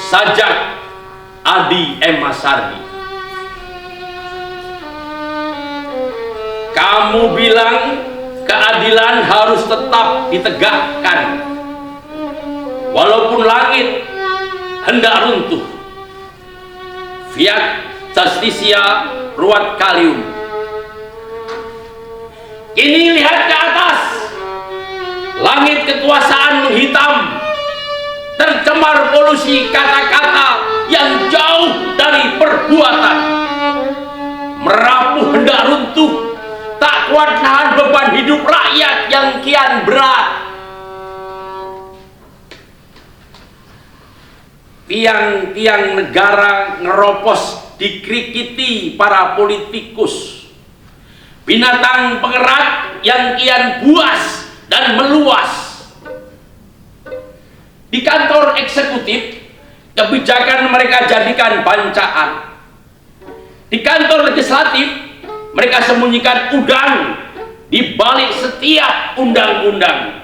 Sajak Adi M. Masardi. Kamu bilang keadilan harus tetap ditegakkan walaupun langit hendak runtuh. Fiat Justitia Ruat Kalium. Kini lihat ke atas, langit kekuasaan menghitam, tercemar polusi kata-kata yang jauh dari perbuatan. Merapuh hendak runtuh, tak kuat nahan beban hidup rakyat yang kian berat. Tiang-tiang negara ngeropos dikrikiti para politikus. Binatang pengerat yang kian buas dan meluas. Di kantor eksekutif, kebijakan mereka jadikan bancaan. Di kantor legislatif, mereka sembunyikan udang di balik setiap undang-undang.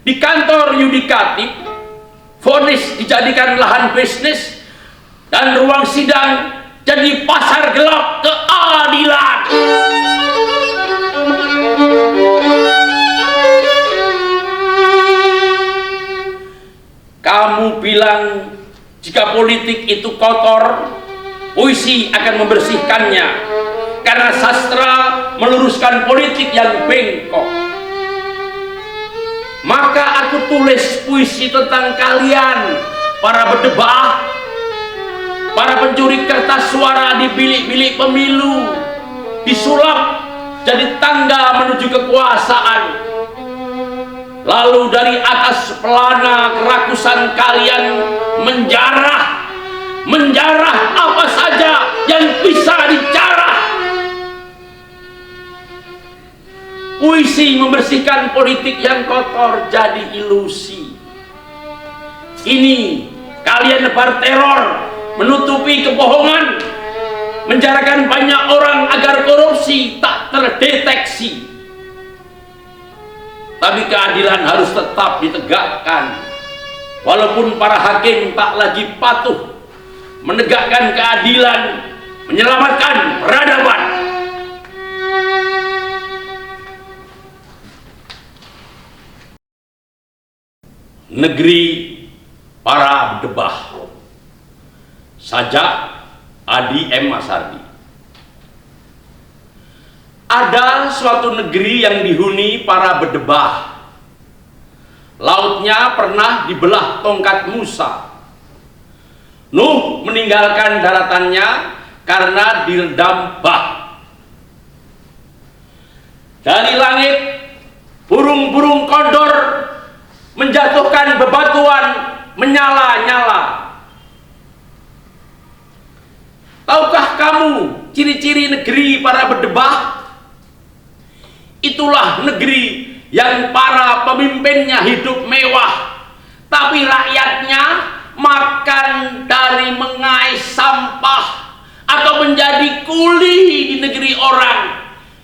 Di kantor yudikatif, vonis dijadikan lahan bisnis dan ruang sidang jadi pasar gelap keadilan. Kamu bilang jika politik itu kotor, puisi akan membersihkannya, karena sastra meluruskan politik yang bengkok. Maka aku tulis puisi tentang kalian, para berdebah, para pencuri kertas suara di bilik-bilik pemilu, disulap jadi tangga menuju kekuasaan. Lalu dari atas pelana kerakusan kalian menjarah apa saja yang bisa dijarah. Puisi membersihkan politik yang kotor jadi ilusi. Ini kalian nebar teror, menutupi kebohongan, menjarakan banyak orang agar korupsi tak terdeteksi. Tapi keadilan harus tetap ditegakkan, walaupun para hakim tak lagi patuh menegakkan keadilan, menyelamatkan peradaban. Negeri para berdebah. Sajak Adi M. Masardi. Ada suatu negeri yang dihuni para berdebah. Lautnya pernah dibelah tongkat Musa. Nuh meninggalkan daratannya karena direndam bah. Dari langit, burung-burung kondor menjatuhkan bebatuan menyala-nyala. Tahukah kamu ciri-ciri negeri para berdebah? Itulah negeri yang para pemimpinnya hidup mewah, tapi rakyatnya makan dari mengais sampah atau menjadi kuli di negeri orang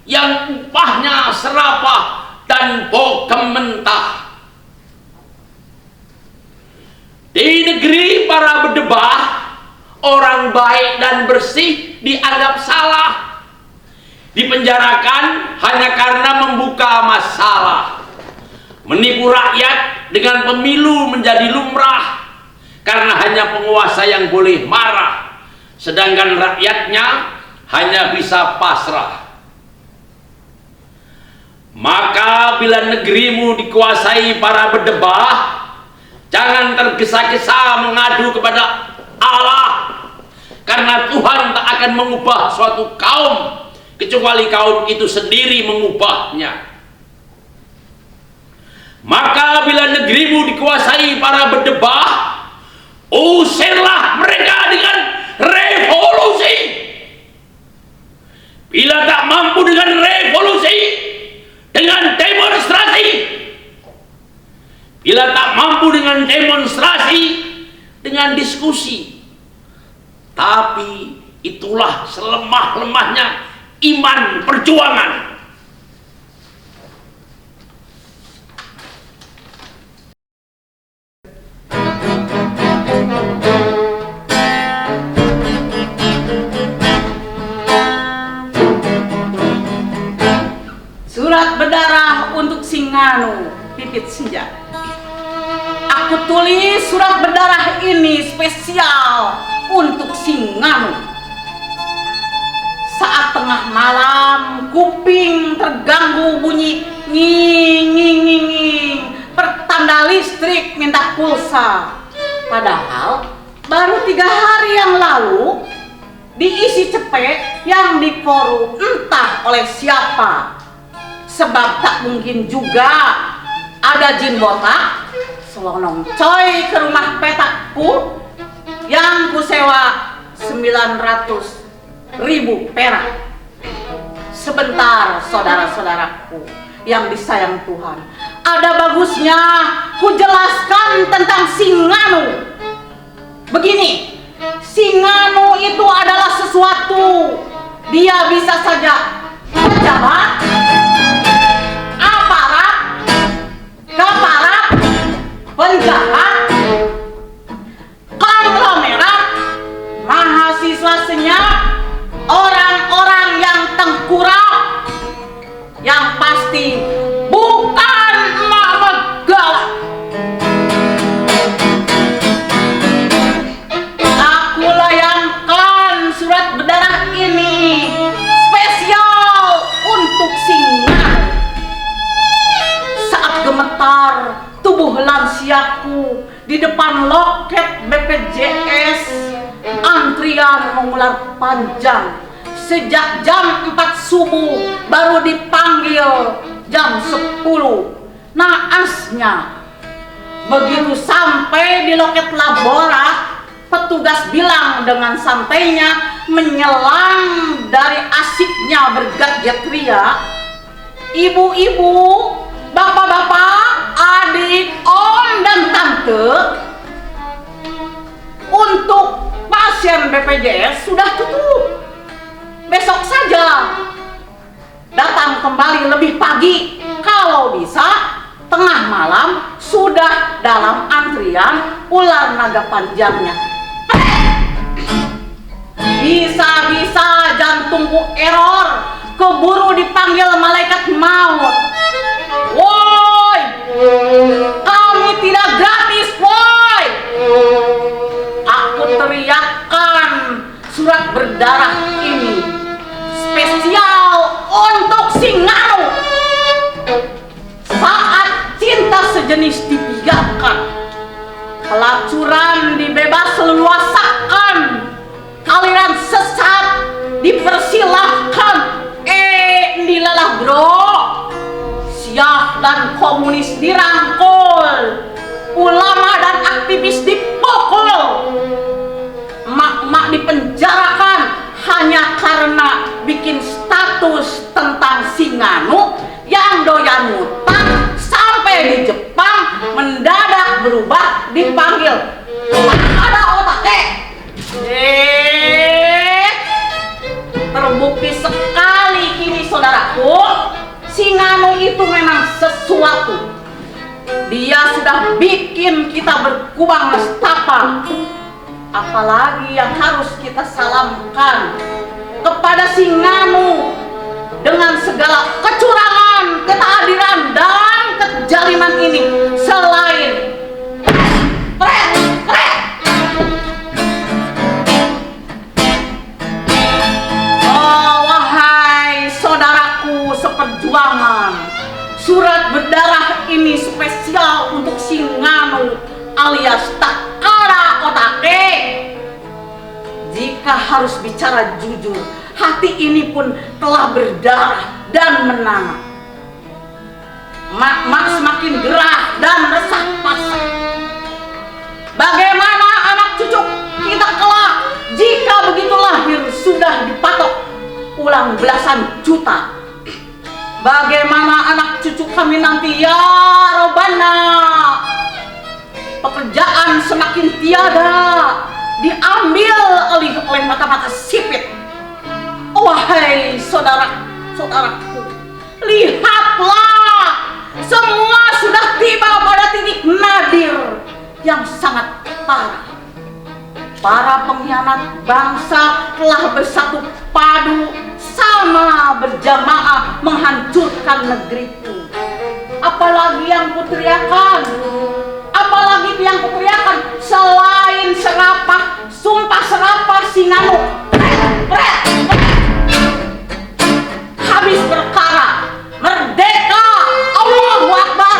yang upahnya serapah dan bogem mentah. Di negeri para berdebah, orang baik dan bersih dianggap salah, dipenjarakan hanya karena membuka masalah. Menipu rakyat dengan pemilu menjadi lumrah karena hanya penguasa yang boleh marah, sedangkan rakyatnya hanya bisa pasrah. Maka bila negerimu dikuasai para berdebah, jangan tergesa-gesa mengadu kepada Allah, karena Tuhan tak akan mengubah suatu kaum kecuali kaum itu sendiri mengubahnya. Maka bila negerimu dikuasai para berdebah, usirlah mereka dengan revolusi. Bila tak mampu dengan revolusi, dengan demonstrasi. Bila tak mampu dengan demonstrasi, dengan diskusi. Tapi itulah selemah-lemahnya iman perjuangan. sedikit saja. Aku tulis surat berdarah ini spesial untuk Singanu. Saat tengah malam, kuping terganggu bunyi nging nging nging nging, pertanda listrik minta pulsa. Padahal baru 3 hari yang lalu diisi cepet yang dikorup entah oleh siapa. Sebab tak mungkin juga ada jin botak selonong coy ke rumah petakku yang kusewa 900.000 perak. Sebentar saudara-saudaraku yang disayang Tuhan, ada bagusnya ku jelaskan tentang Singanu. Begini, Singanu itu adalah sesuatu. Dia bisa saja pejabat, aparat, kaparat, penjahat, konglomerat, mahasiswa senyap, orang-orang yang tengkurap, yang pasti bukan emak-emak galak. Aku layangkan surat berdarah ini spesial untuk Singanu. Saat gemetar tubuh lansiaku di depan loket BPJS, antrian mengular panjang. Sejak jam 4 subuh baru dipanggil jam 10. Naasnya, begitu sampai di loket laborat, petugas bilang dengan santainya, menyelang dari asiknya bergadget ria, "Ibu-ibu, bapak-bapak, adik, om dan tante, untuk pasien BPJS sudah tutup. Besok saja datang kembali lebih pagi, kalau bisa tengah malam sudah dalam antrian ular naga panjangnya." Bisa-bisa jantungku error, keburu dipanggil malaikat maut. "Woi, kami tidak gratis, woi!" Aku teriakkan surat berdarah ini spesial untuk Singanu. Saat cinta sejenis dibiarkan, pelacuran dibebas leluasakan, aliran sesat dipersilahkan. Dilalah bro, Siah dan komunis dirangkul, ulama dan aktivis dipukul, emak-emak dipenjarakan hanya karena bikin status tentang Singanu yang doyan ngutang, sampai di Jepang mendadak berubah dipanggil ada otaknya. Terbukti sekali kini saudaraku, Singanu itu memang sesuatu. Dia sudah bikin kita berkubang nestapa. Apalagi yang harus kita salamkan kepada Singanu dengan segala kecurangan, ketadiran, dan kejaliman ini selain wahai saudaraku seperjuangan, surat berdarah ini spesial untuk Singanu alias tak ada otake. Jika harus bicara jujur, hati ini pun telah berdarah dan menang. Mak-mak semakin gerah dan resah pasang. Bagaimana anak cucu kita kelak jika begitu lahir sudah dipatok ulang belasan juta? Bagaimana anak cucu kami nanti ya Robana? Pekerjaan semakin tiada, diambil oleh mata-mata sipit. Wahai saudara-saudaraku, lihatlah, semua sudah tiba pada titik nadir yang sangat parah. Para pengkhianat bangsa telah bersatu padu sama berjamaah menghancurkan negeriku. Apalagi yang kuteriakan? Apalagi yang kuteriakan selain serapah, sumpah serapah Sinanu. Habis perkara, merdeka, Allahu Akbar.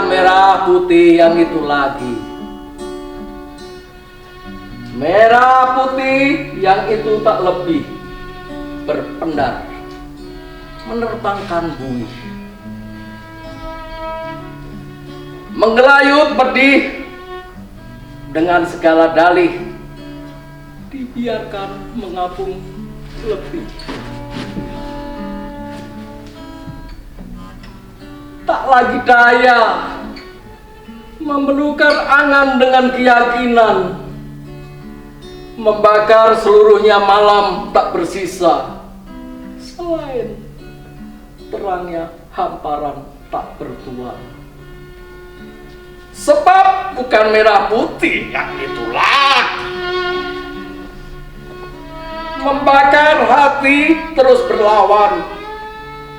Merah putih yang itu lagi. Merah putih yang itu tak lebih berpendar, menerbangkan buih, menggelayut pedih dengan segala dalih, dibiarkan mengapung lebih. Tak lagi daya memenuhkan angan dengan keyakinan, membakar seluruhnya malam tak bersisa selain terangnya hamparan tak bertuan. Sebab bukan merah putih yang itulah membakar hati terus berlawan,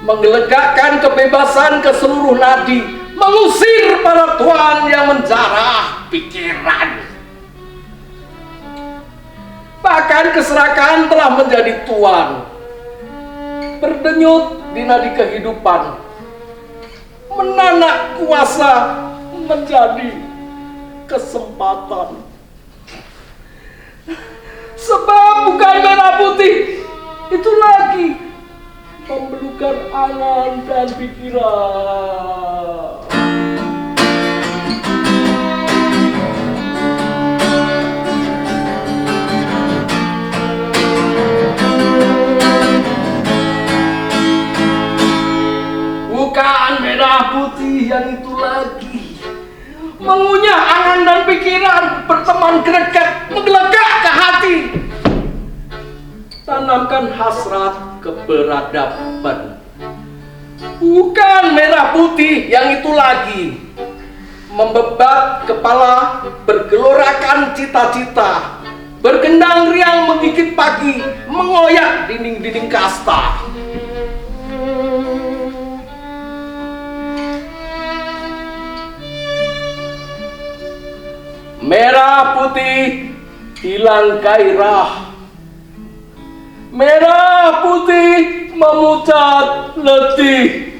menggelegakkan kebebasan ke seluruh nadi, mengusir para tuan yang menjarah pikiran. Bahkan keserakahan telah menjadi tuan, berdenyut di nadi kehidupan, menanak kuasa menjadi kesempatan. Sebab bukan merah putih itu lagi membelukkan angan dan pikiran. Bukan merah putih yang itu lagi mengunyah angan dan pikiran, berteman greget, menggelegak ke hati, tanamkan hasrat keberadaban. Bukan merah putih yang itu lagi membebat kepala, bergelorakan cita-cita, bergendang riang menggigit pagi, mengoyak dinding-dinding kasta. Merah putih hilang gairah, merah putih memucat letih,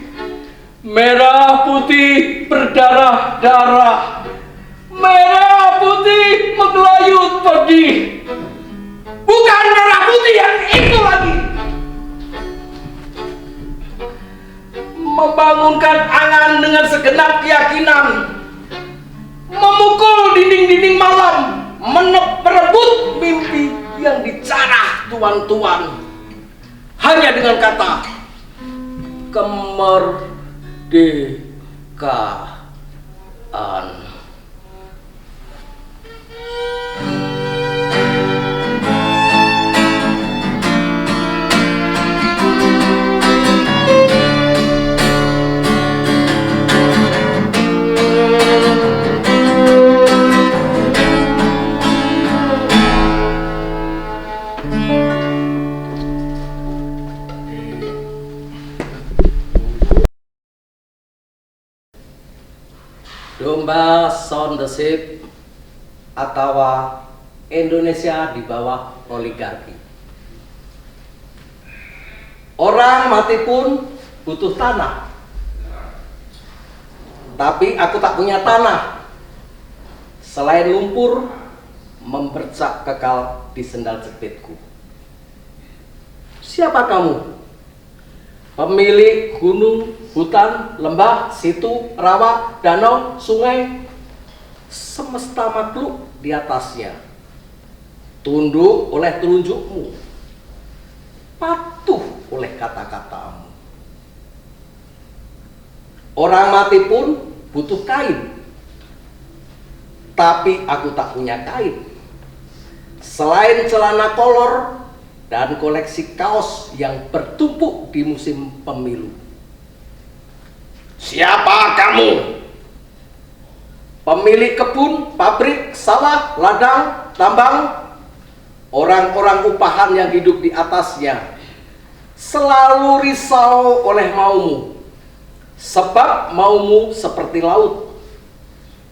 merah putih berdarah-darah, merah putih menggelayut pedih. Bukan merah putih yang itu lagi membangunkan angan dengan segenap keyakinan, memukul dinding-dinding malam, merebut mimpi yang dicarah tuan-tuan hanya dengan kata kemerdekaan. Domba Sound the Ship atau Indonesia di bawah oligarki. Orang mati pun butuh tanah, tapi aku tak punya tanah. Selain lumpur, membercak kekal di sendal jepitku. Siapa kamu? Pemilik gunung, hutan, lembah, situ, rawa, danau, sungai, semesta makhluk di atasnya. Tunduk oleh telunjukmu, patuh oleh kata-katamu. Orang mati pun butuh kain, tapi aku tak punya kain. Selain celana kolor dan koleksi kaos yang bertumpuk di musim pemilu. Siapa kamu? Pemilik kebun, pabrik, sawah, ladang, tambang, orang-orang upahan yang hidup di atasnya selalu risau oleh maumu, sebab maumu seperti laut,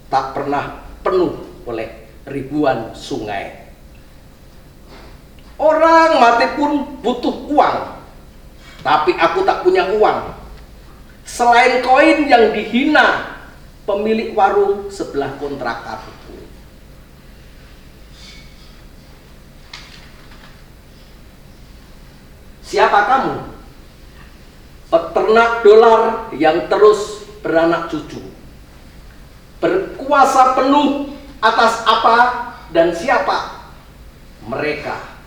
tak pernah penuh oleh ribuan sungai. Orang mati pun butuh uang, tapi aku tak punya uang. Selain koin yang dihina pemilik warung sebelah kontrakanku. Siapa kamu? Peternak dolar yang terus beranak cucu, berkuasa penuh atas apa dan siapa? Mereka.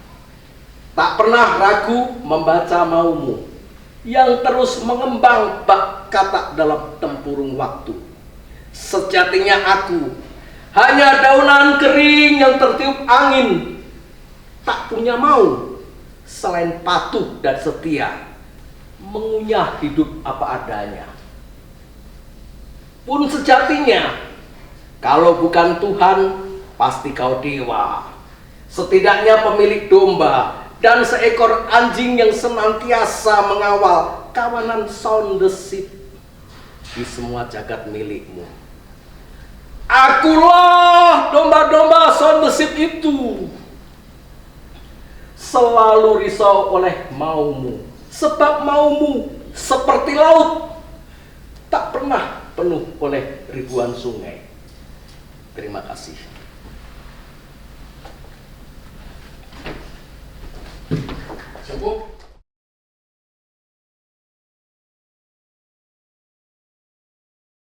Tak pernah ragu membaca maumu yang terus mengembang bak kata dalam tempurung waktu. Sejatinya aku hanya daunan kering yang tertiup angin, tak punya mau selain patuh dan setia, mengunyah hidup apa adanya. Pun sejatinya, kalau bukan Tuhan, pasti kau dewa. Setidaknya pemilik domba dan seekor anjing yang senantiasa mengawal kawanan sound the ship di semua jagat milikmu. Akulah domba-domba sound the ship itu. Selalu risau oleh maumu, sebab maumu seperti laut, tak pernah penuh oleh ribuan sungai. Terima kasih. Cukup.